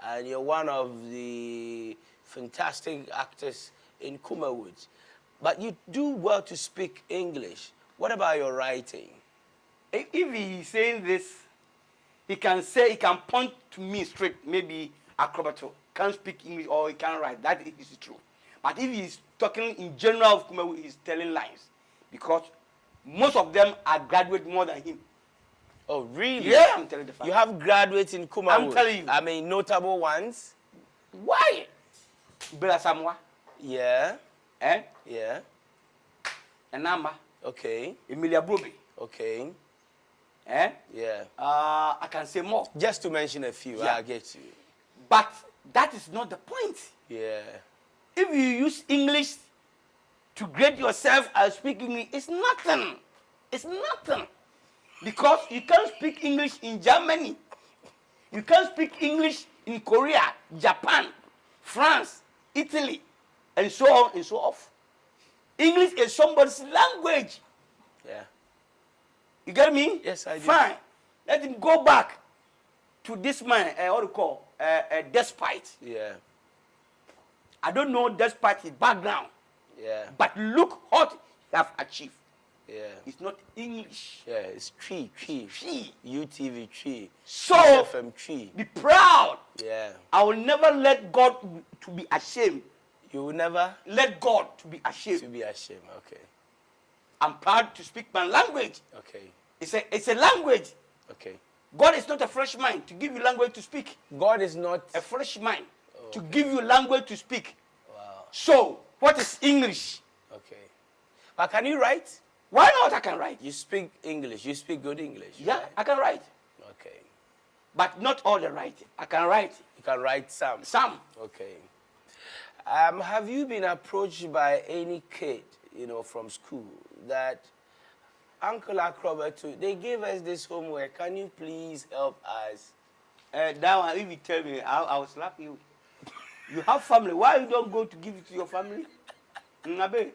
and you're one of the fantastic actors in Kumawood. But you do well to speak English. What about your writing? If he is saying this, he can point to me straight, maybe Akrobeto can't speak English or he can't write. That is true. But if he's talking in general of Kumawood, he's telling lies. Because most of them are graduate more than him. Oh, really? Yeah, I'm telling the fact. You have graduates in Kumawood? I'm telling you. I mean, notable ones? Why? Bela Samoa. Yeah. Eh? Yeah. Enama. Okay. Emilia Brobe. Okay. Eh? Yeah. I can say more. Just to mention a few, Yeah. I'll get you. But that is not the point. Yeah. If you use English to grade yourself as speaking English, it's nothing. It's nothing. Because you can't speak English in Germany. You can't speak English in Korea, Japan, France, Italy, and so on and so forth. English is somebody's language. Yeah. You get me? Yes, I do. Fine. Let him go back to this man, what do you call, despite. Yeah. I don't know despite his background. Yeah. But look what he have achieved. Yeah. It's not English. Yeah, it's tree. UTV tree. So, FM tree. be proud. Yeah. I will never let God to be ashamed. You will never Let God to be ashamed. to be ashamed. Okay. I'm proud to speak my language. Okay. It's a language. Okay. God is not a fresh mind to give you language to speak. God is not A fresh mind to okay. give you language to speak. Wow. So, what is English? Okay. But can you write? Why not? I can write. You speak English. You speak good English. Yeah, right? I can write. Okay. But not all the writing. I can write You can write some. some. Okay. Have you been approached by any kid, from school that Uncle Akrobeto, they gave us this homework. Can you please help us? That one, if you tell me, I will slap you. You have family. Why you don't go to give it to your family? Nabe.